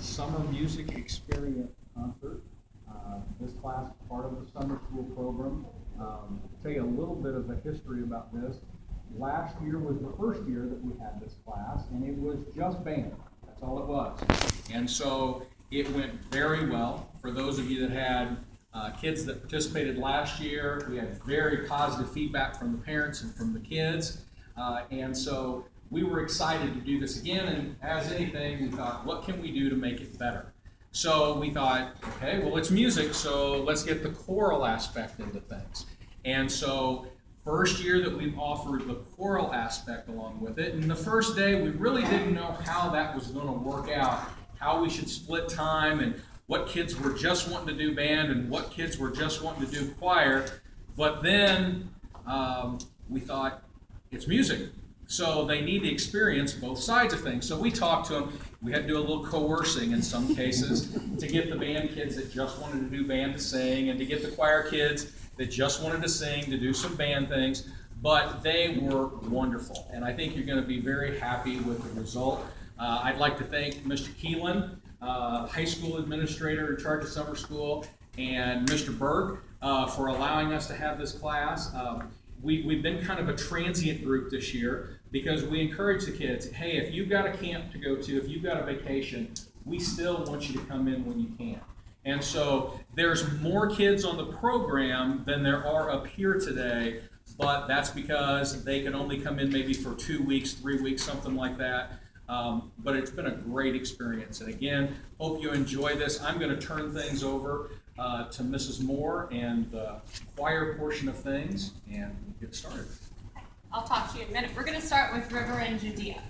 summer music experience concert. This class is part of the summer school program. Tell you a little bit of the history about this. Last year was the first year that we had this class, and it was just band. That's all it was. And so it went very well. For those of you that had kids that participated last year, we had very positive feedback from the parents and from the kids. And so we were excited to do this again, and as anything, we thought, what can we do to make it better? So we thought, okay, well, it's music, so let's get the choral aspect into things. And so first year that we've offered the choral aspect along with it, and the first day we really didn't know how that was going to work out, how we should split time, and what kids were just wanting to do band and what kids were just wanting to do choir. But then we thought, it's music. So they need to experience both sides of things. So we talked to them. We had to do a little coercing in some cases to get the band kids that just wanted to do band to sing, and to get the choir kids that just wanted to sing to do some band things. But they were wonderful, and I think you're going to be very happy with the result. I'd like to thank Mr. Keelan, high school administrator in charge of summer school, and Mr. Berg for allowing us to have this class. We've been kind of a transient group this year because we encourage the kids, hey, if you've got a camp to go to, if you've got a vacation, we still want you to come in when you can. And so there's more kids on the program than there are up here today, but that's because they can only come in maybe for 2 weeks, 3 weeks, something like that. But it's been a great experience. And again, hope you enjoy this. I'm going to turn things over to Mrs. Moore and the choir portion of things, and we'll get started. I'll talk to you in a minute. We're going to start with River and Judea.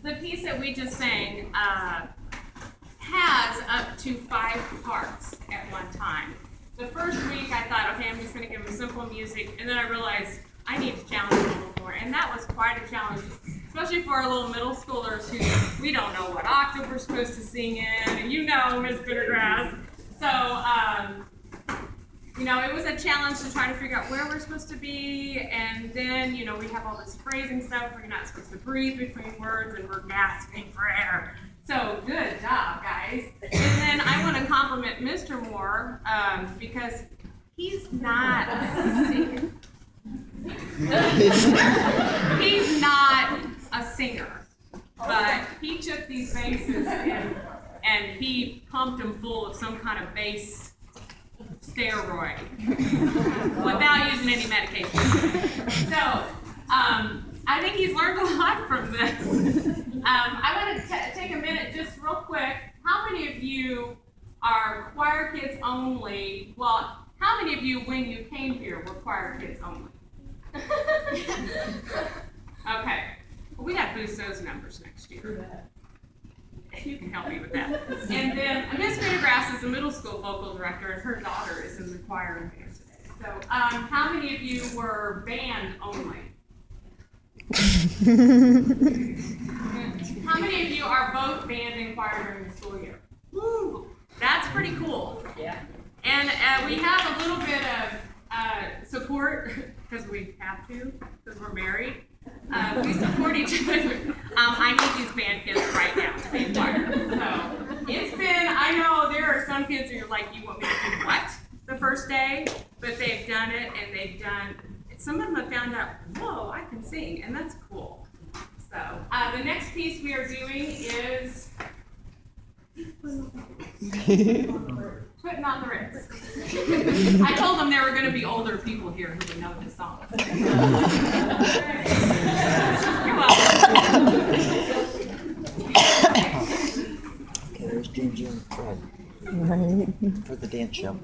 The piece that we just sang has up to 5 parts at one time. The first week I thought, okay, I'm just going to give them simple music, and then I realized I need to challenge them a little more, and that was quite a challenge, especially for our little middle schoolers who we don't know what octave we're supposed to sing in, and you know, Miss Bittergrass. So, you know, it was a challenge to try to figure out where we're supposed to be, and then, you know, we have all this phrasing stuff where you're not supposed to breathe between words, and we're gasping for air. So, good job, guys. And then I want to compliment Mr. Moore, because he's not a singer. He's not a singer, but he took these basses and he pumped them full of some kind of bass steroid without using any medication. So I think he's learned a lot from this. I want to take a minute just real quick. How many of you are choir kids only? Well, how many of you, when you came here, were choir kids only? Okay. Well, we got to boost those numbers next year. You can help me with that. And then Miss Bittergrass is the middle school vocal director, and her daughter is in the choir and band today. So, how many of you were band only? How many of you are both band and choir during the school year? Woo! That's pretty cool. Yeah. And we have a little bit of support, because we have to, because we're married. We support each other. I need these band kids right now to be in choir. So it's been, I know there are some kids who are like, you want me to do what the first day? But they've done it, and they've done, some of them have found out, whoa, I can sing, and that's cool. So the next piece we are doing is putting on the Ritz. I told them there were going to be older people here who would know this song. You're welcome. Okay, there's Ginger and Fred for the dance show.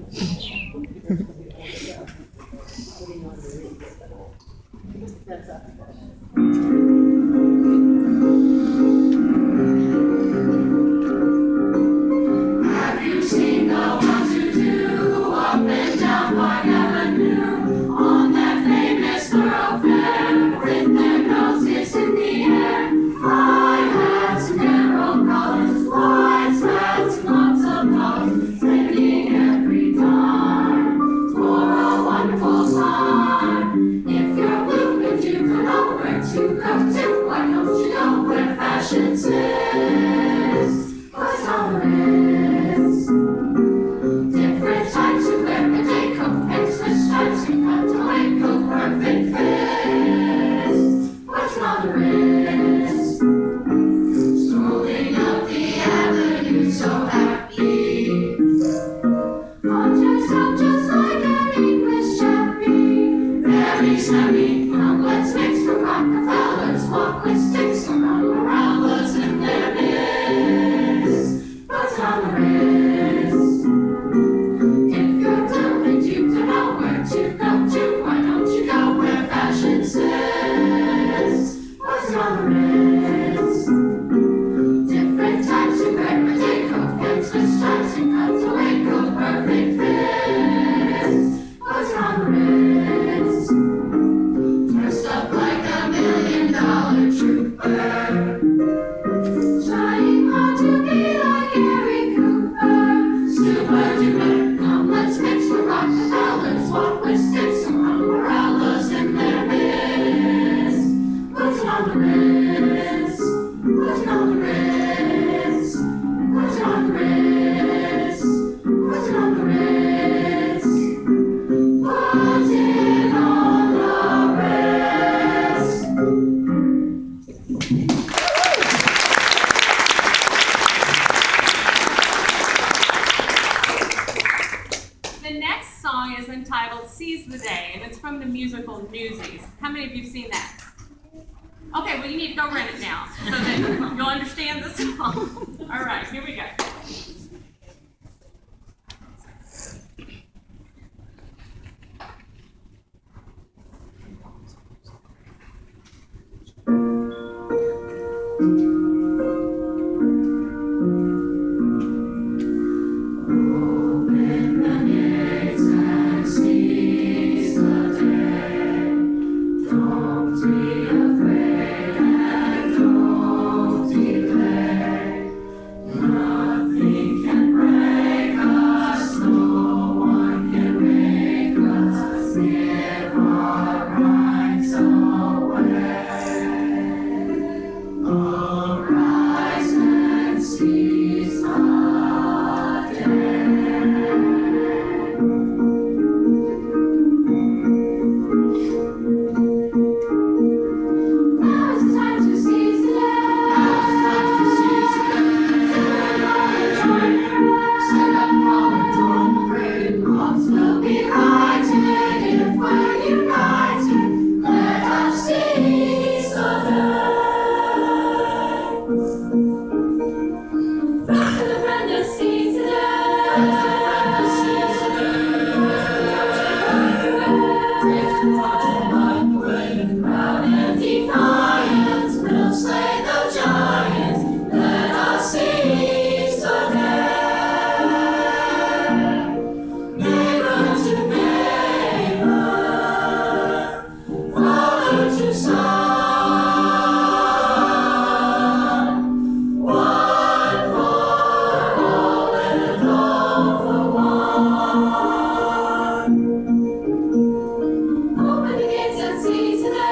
Have you seen the ones who do up and down Park Avenue on that famous thoroughfare with their noses in the air? High hats, narrow collars, wide spats, lots of dollars, spending every dime for a wonderful time. If you're blue and you don't know where to go dressing up to Waco's perfect fits. What's on the wrist? Dressed up like $1 million trooper. Trying hard to be like Gary Cooper. Super duper, come let's mix with Rockefellers. Walk with sticks and umbrellas in their midst. What's on the wrist? What's on the wrist? What's on the wrist? What's on the wrist? What's it on the wrist? The next song is entitled Seize the Day, and it's from the musical Newsies. How many of you have seen that? Okay, well, you need to go rent it now so that you'll understand the song. All right, here we go. Open the gates and seize the day. Don't be afraid and don't delay. Nothing can break us, no one can make us give our rights away. Arise and seize the day. Now it's time to seize the day. Now it's time to seize the day. Stand up, all and join the fray. Wrongs will be righted if we're united. Let us seize the day. Back to the friend that seize the day. Proud and defiant, we'll slay the giant. Let us seize the day. Neighbor to neighbor, father to son. One for all and all for one. Open the gates and seize the day.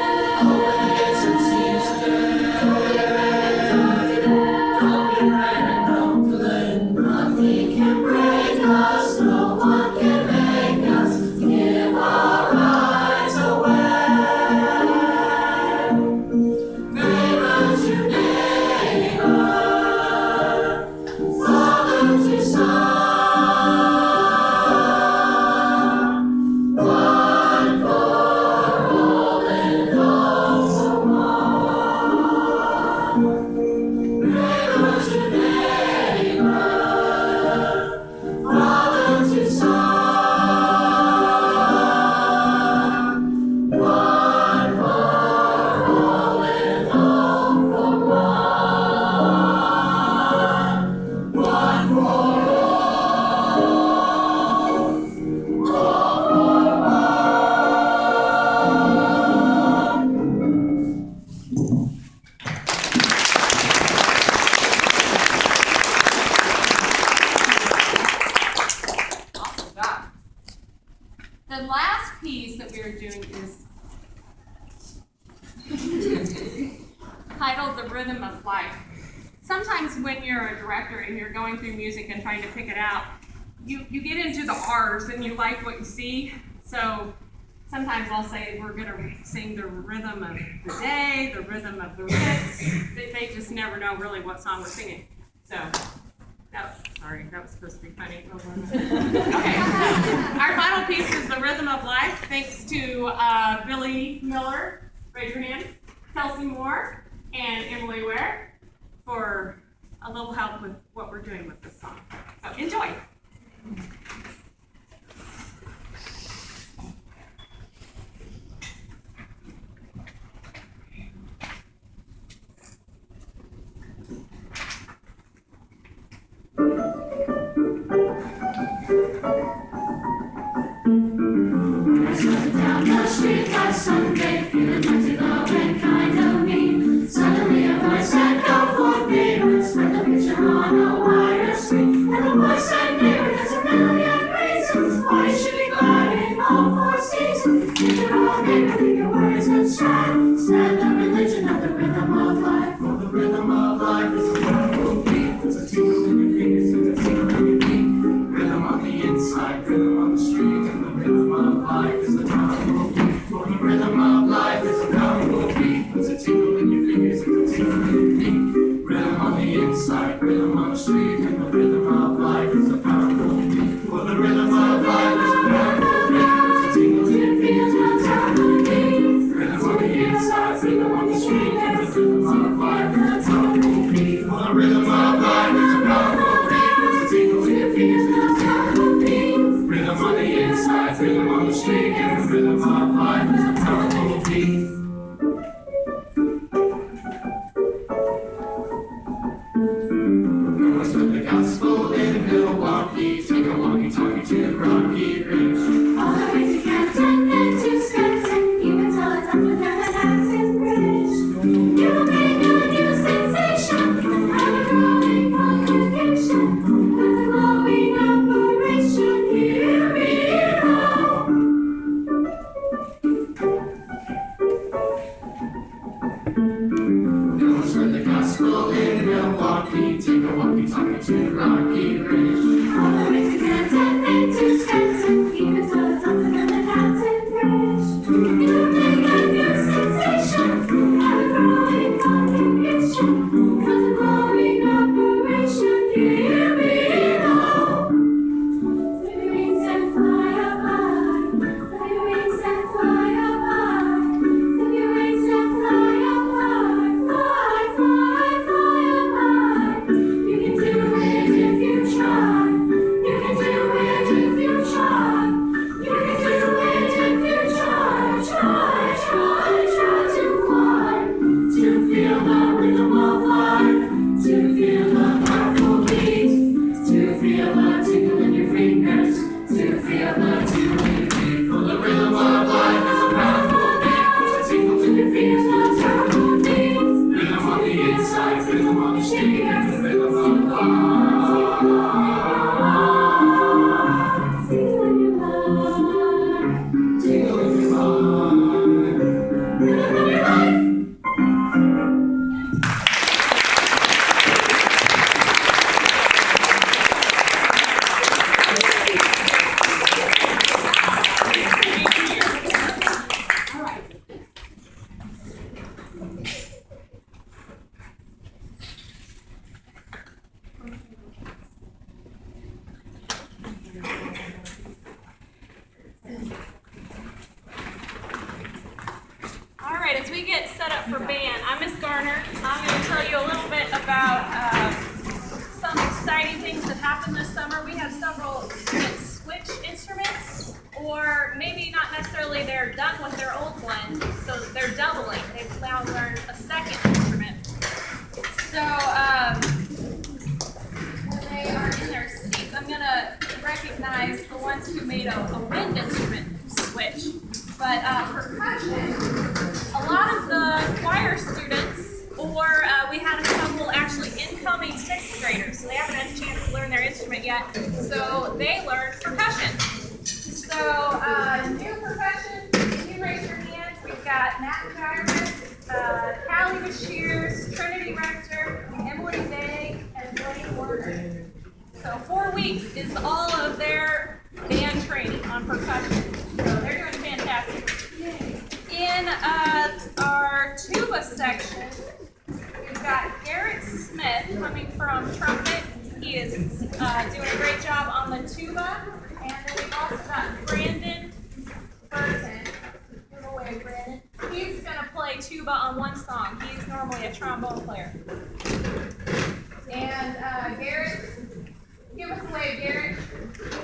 Open the gates and seize the day. Don't be afraid and don't delay. Don't be afraid and don't delay. Nothing can break us, no one can make us give our rights away. Neighbor to neighbor, father to son. One for all and all for one. Neighbor to neighbor, father to son. One for all and all for one. One for all for Awesome job. The last piece that we are doing is titled The Rhythm of Life. Sometimes when you're a director and you're going through music and trying to pick it out, you get into the R's and you like what you see. So sometimes I'll say we're going to sing the rhythm of the day, the rhythm of the Ritz. They just never know really what song we're singing. So, sorry, that was supposed to be funny. Okay, our final piece is The Rhythm of Life, thanks to Billy Miller, raise your hand, Kelsey Moore, and Emily Ware for a little help with what we're doing with this song. So enjoy. Sunday, feeling empty, low and kind of mean. Suddenly a voice said, go forth, neighbor, spread the picture on a wider screen. And the voice said, neighbor, there's a million reasons why you should be glad in all four seasons. If you're all neighbor, leave your worries and strive. Stand the religion of the rhythm of life. For the rhythm of life is a powerful beat. It's a tingle in your fingers and a tingle in your feet. Rhythm on the inside, rhythm on the street. And the rhythm of life is a powerful beat. For the rhythm of life is a powerful beat. It's a tingle in your fingers and a tingle in your feet. Rhythm on the inside, rhythm on the street. And the rhythm of life is a powerful beat. For the rhythm of life is a powerful beat. It's a tingle in your fingers and a tingle in your feet. Rhythm on the inside, rhythm on the street. And the rhythm of life is a powerful beat. For the rhythm of life is a powerful beat. It's a tingle in your fingers and a powerful beat. Rhythm on the inside, rhythm on the street. And the rhythm of life is a powerful beat. The gospel in Milwaukee, take a walkie-talkie to Rocky Ridge. All the way to Canton and to Scranton, even till it's up to Manhattan Bridge. You make a new sensation, and a growing congregation, with a glowing operation, hear me now. Don't spread the gospel in Milwaukee, take a walkie-talkie to Rocky Ridge. All the way to Canton and to Scranton, even till it's up to Manhattan Bridge. You make a new sensation, and a growing congregation, with a glowing operation, hear me now. Flip your wings and fly up high, flip your wings and fly up high, flip your wings and fly up high, fly, fly, fly up high. You can do it if you try. You can do it if you try. You can do it if you try. Try, try, try to fly. To feel the rhythm of life. To feel the powerful beat. To feel the tingle in your fingers. To feel the tingle in your feet. For the rhythm of life is a powerful beat. It's a tingle in your fingers, a powerful beat. Rhythm on the inside, rhythm on the street, and the rhythm of life. Tingle in your mind, tingle in your mind, rhythm of your life. All right, as we get set up for band, I'm Miss Garner. I'm going to tell you a little bit about some exciting things that happened this summer. We had several students switch instruments, or maybe not necessarily they're done with their old one, so they're doubling. They've now learned a second instrument. So when they are in their seats, I'm going to recognize the ones who made a wind instrument switch. But percussion, a lot of the choir students, or we had a couple actually incoming 6th graders, so they haven't had a chance to learn their instrument yet, so they learned percussion. So new percussion, if you raise your hand, we've got Matt Jarvis, Callie Bashirs, Trinity Rector, Emily Day, and Blaine Warner. So 4 weeks is all of their band training on percussion. So they're doing fantastic. In our tuba section, we've got Garrett Smith coming from trumpet. He is doing a great job on the tuba. And then we've also got Brandon Burton. Give away, Brandon. He's going to play tuba on one song. He's normally a trombone player. And Garrett, give us a wave, Garrett.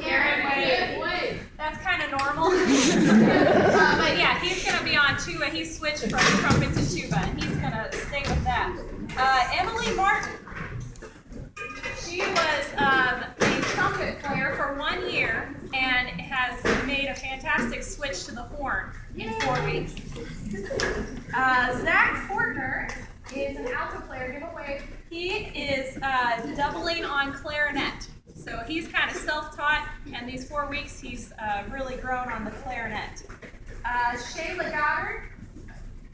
Garrett, wave. That's kind of normal. But yeah, he's going to be on tuba. He switched from trumpet to tuba, and he's going to stay with that. Emily Martin. She was a trumpet player for 1 year and has made a fantastic switch to the horn. in 4 weeks. Zach Fortner is an alto player. Give a wave. He is doubling on clarinet. So he's kind of self-taught, and these 4 weeks he's really grown on the clarinet. Shayla Goddard,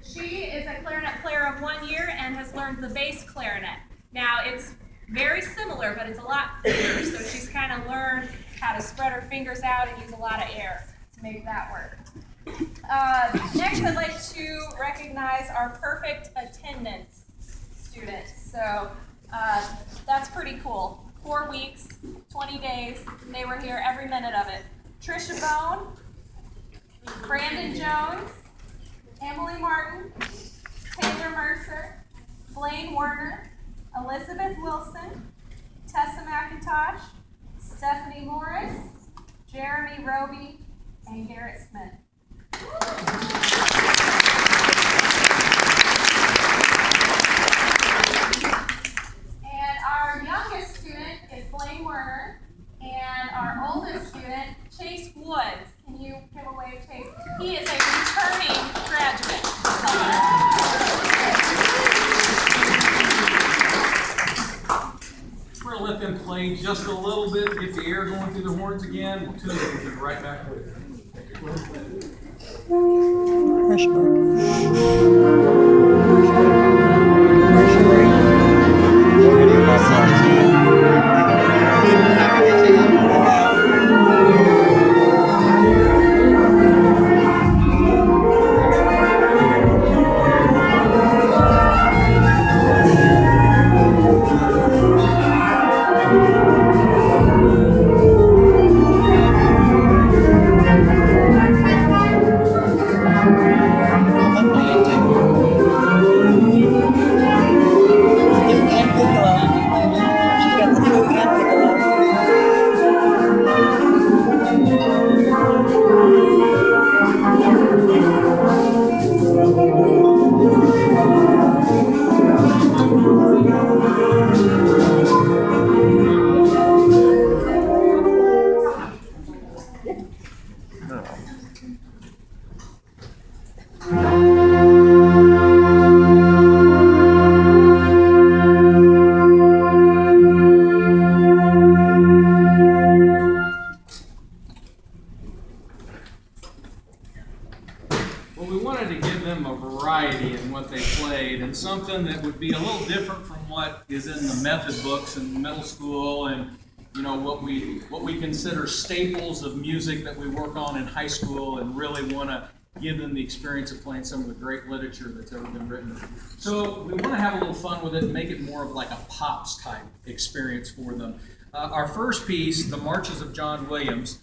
she is a clarinet player of 1 year and has learned the bass clarinet. Now it's very similar, but it's a lot bigger, so she's kind of learned how to spread her fingers out and use a lot of air to make that work. Next, I'd like to recognize our perfect attendance students. So that's pretty cool. 4 weeks, 20 days, they were here every minute of it. Trisha Bone, Brandon Jones, Emily Martin, Taylor Mercer, Blaine Werner, Elizabeth Wilson, Tessa McIntosh, Stephanie Morris, Jeremy Roby, and Garrett Smith. And our youngest student is Blaine Werner, and our oldest student, Chase Woods. Can you give a wave, Chase? He is a returning graduate. We're going to let them play just a little bit, get the air going through the horns again. We'll tune it, we'll be right back with you. Something that would be a little different from what is in the method books in middle school, and what we consider staples of music that we work on in high school, and really want to give them the experience of playing some of the great literature that's ever been written. So we want to have a little fun with it and make it more of like a pops type experience for them. Our first piece, The Marches of John Williams.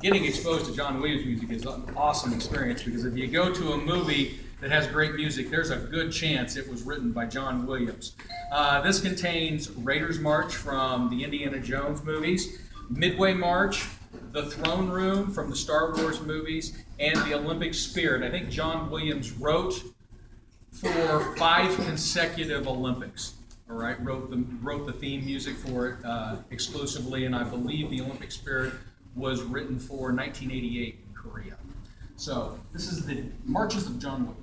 Getting exposed to John Williams music is an awesome experience, because if you go to a movie that has great music, there's a good chance it was written by John Williams. This contains Raiders March from the Indiana Jones movies, Midway March, The Throne Room from the Star Wars movies, and the Olympic Spirit. I think John Williams wrote for 5 consecutive Olympics. All right, wrote the theme music for it exclusively, and I believe the Olympic Spirit was written for 1988 in Korea. So this is the Marches of John Williams.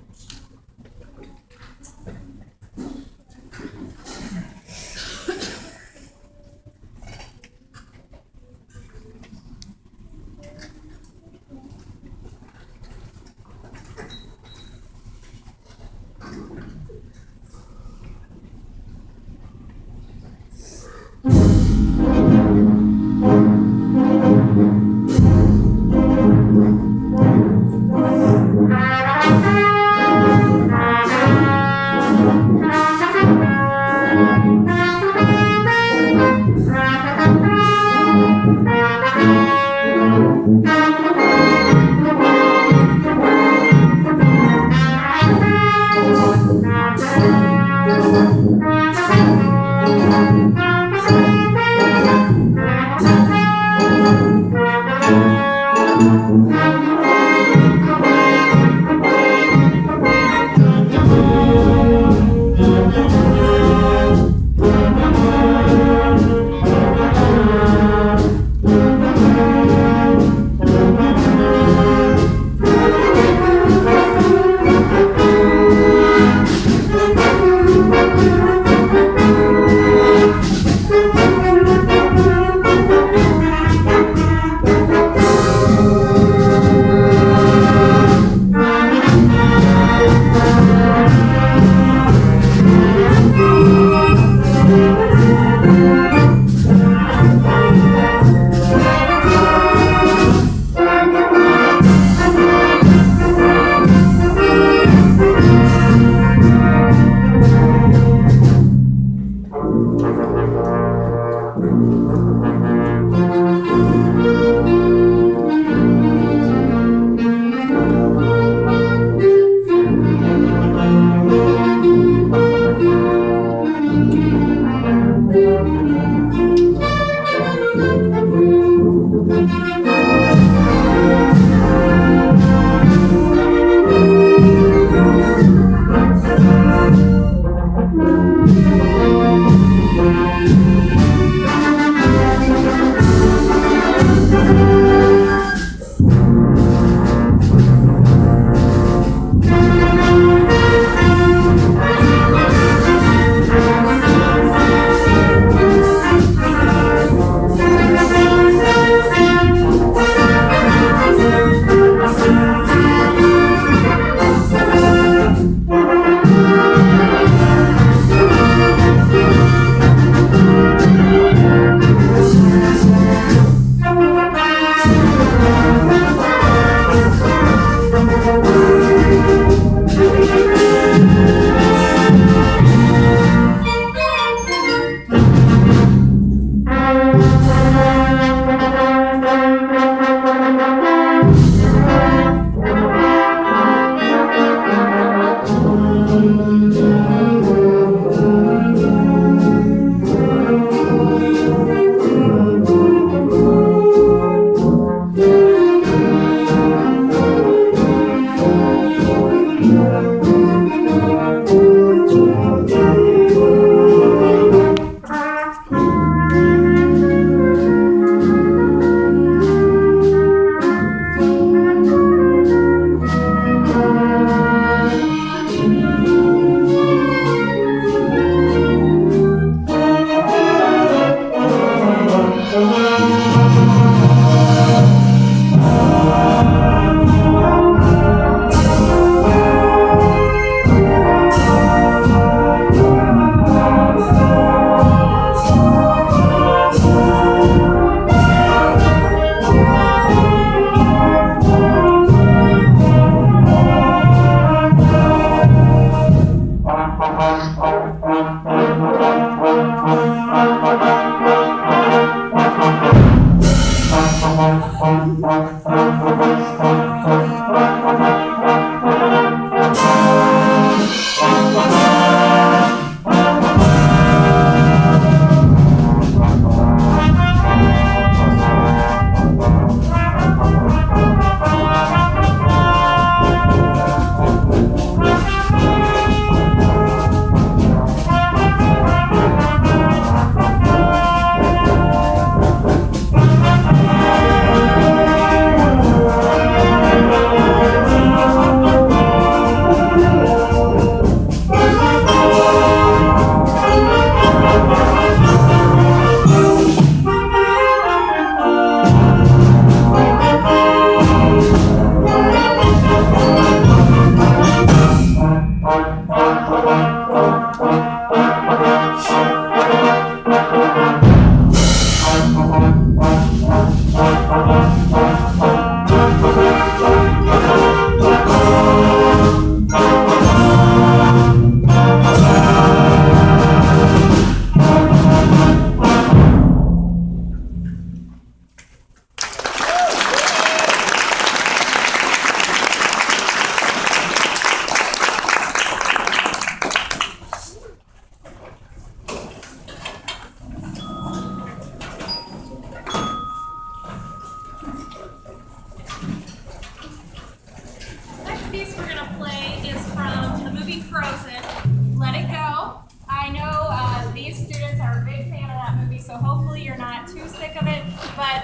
But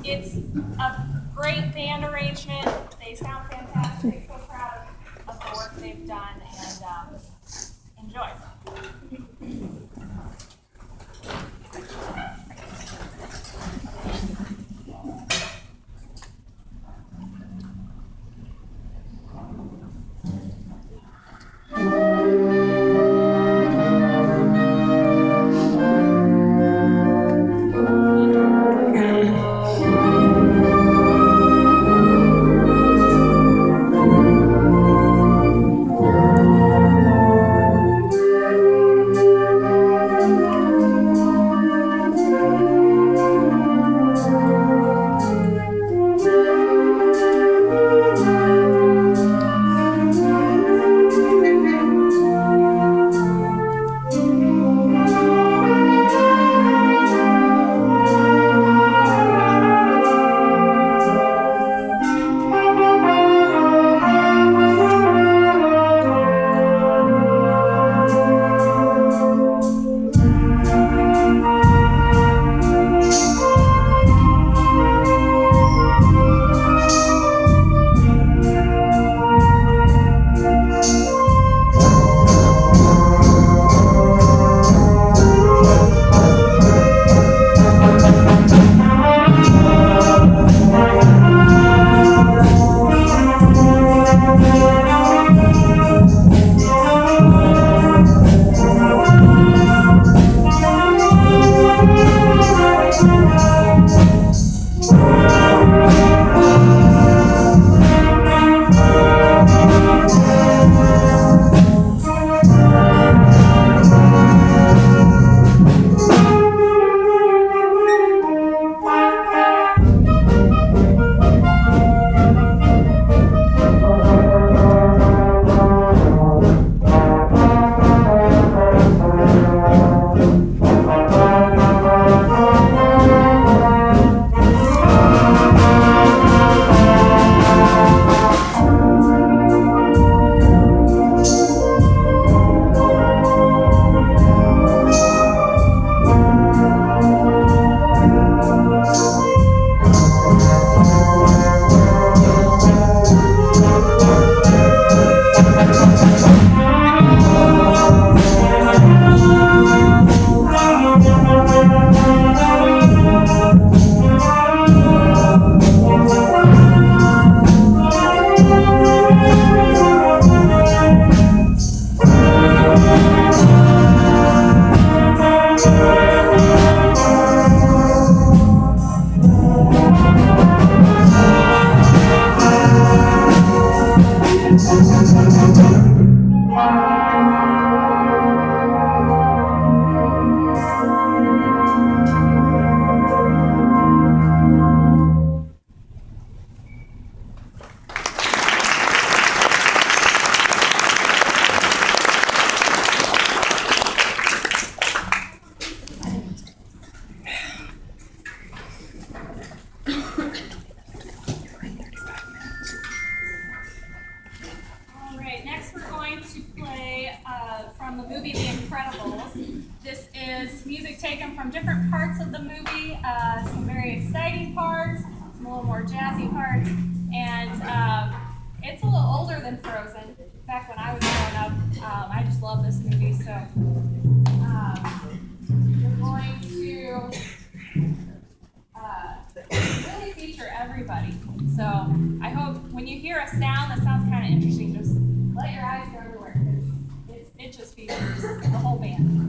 it's a great band arrangement. They sound fantastic. So proud of the work they've done, and enjoy. From the movie The Incredibles. This is music taken from different parts of the movie, some very exciting parts, some a little more jazzy parts, and it's a little older than Frozen. Back when I was growing up, I just love this movie, so we're going to really feature everybody. So I hope when you hear a sound that sounds kind of interesting, just let your eyes go everywhere, because it just features the whole band.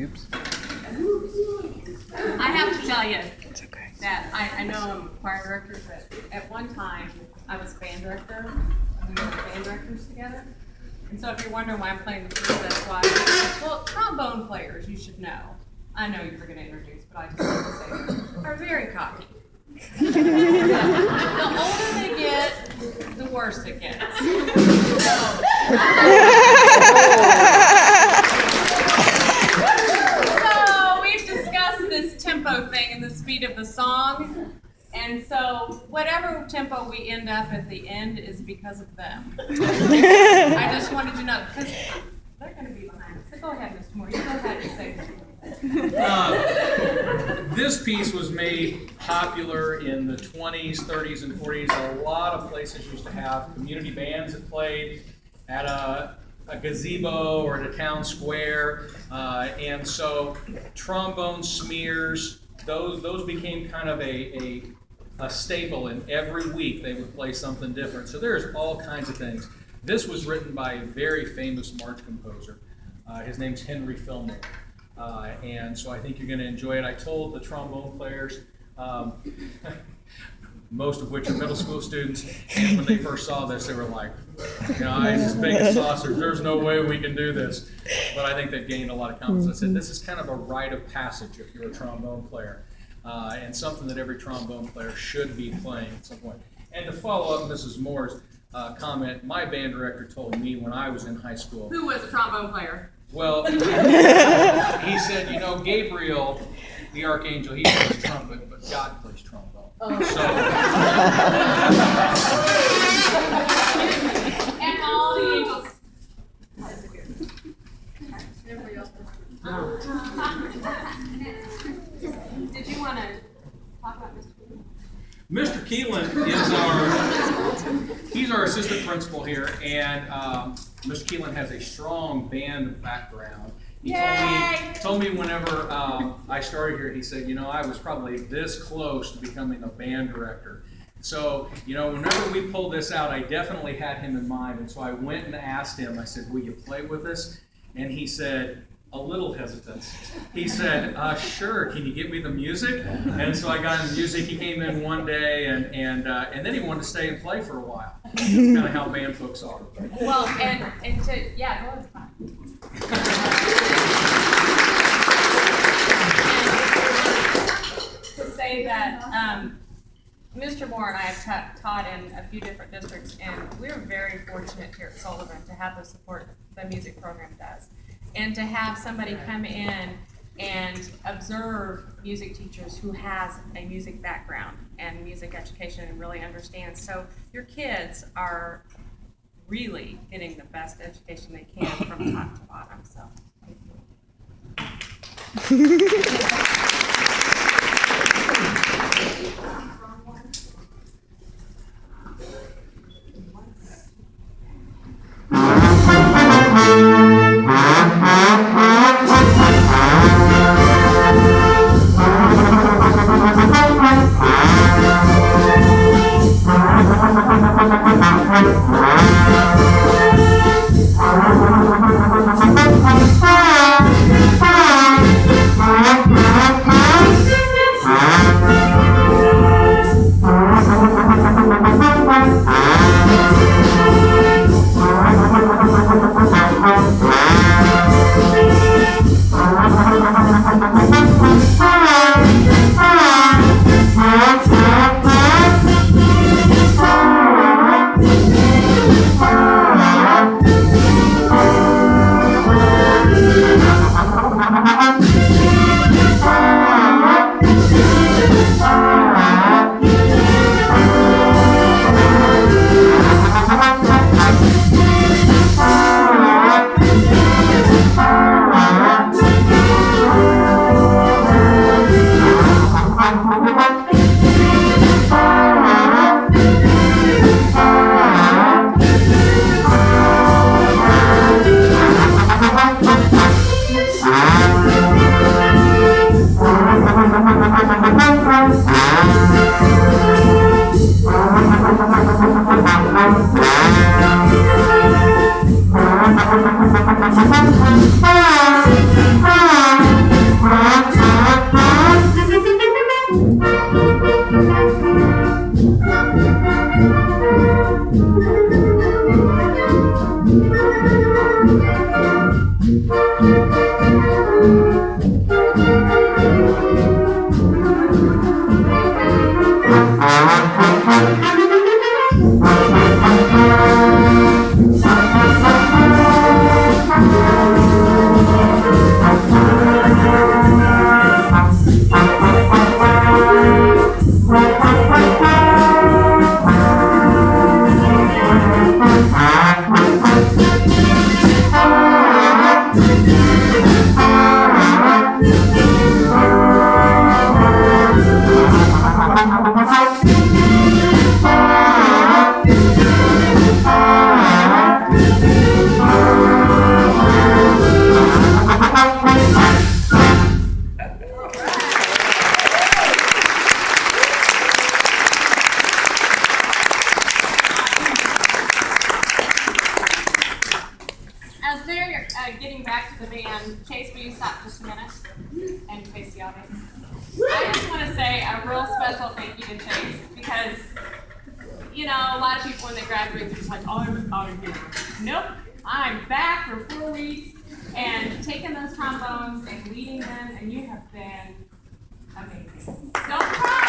Oops. I have to tell you that I know I'm choir director, but at one time I was band director. We were band directors together. And so if you're wondering why I'm playing the flute, that's why. Well, trombone players, you should know. I know you were going to introduce, but I just want to say are very cocky. The older they get, the worse it gets. So we've discussed this tempo thing and the speed of the song. And so whatever tempo we end up at the end is because of them. I just wanted to know, because they're going to be behind us. So go ahead, Mr. Moore. You go ahead and say what you want. This piece was made popular in the 20s, 30s, and 40s. A lot of places used to have community bands that played at a gazebo or at a town square. And so trombone smears, those became kind of a staple, and every week they would play something different. So there's all kinds of things. This was written by a very famous march composer. His name's Henry Fillmore. And so I think you're going to enjoy it. I told the trombone players, most of which are middle school students, and when they first saw this, they were like, eyes as big as saucers, there's no way we can do this. But I think they've gained a lot of confidence. I said, this is kind of a rite of passage if you're a trombone player, and something that every trombone player should be playing at some point. And to follow up Mrs. Moore's comment, my band director told me when I was in high school. Who was a trombone player? Well, he said, Gabriel, the archangel, he plays trumpet, but God plays trombone. So, and all the angels. Did you want to talk about Mr. Mr. Keelan he's our assistant principal here, and Mr. Keelan has a strong band background. He told me whenever I started here, he said, I was probably this close to becoming a band director. So, whenever we pulled this out, I definitely had him in mind. And so I went and asked him, I said, will you play with us? And he said, a little hesitant. He said, sure, can you get me the music? And so I got him the music. He came in one day, and then he wanted to stay and play for a while. That's kind of how band folks are. Well, and to, yeah, go ahead. To say that Mr. Moore and I have taught in a few different districts, and we're very fortunate here at Sullivan to have the support the music program does. And to have somebody come in and observe music teachers who has a music background and music education and really understands. So your kids are really getting the best education they can from top to bottom. So thank you. As they're getting back to the band, Chase, will you stop just a minute and face the audience? I just want to say a real special thank you to Chase because, you know, a lot of people when they graduate, they're just like, oh, I'm out of here. Nope, I'm back for 4 weeks and taking those trombones and leading them, and you have been amazing. Don't cry.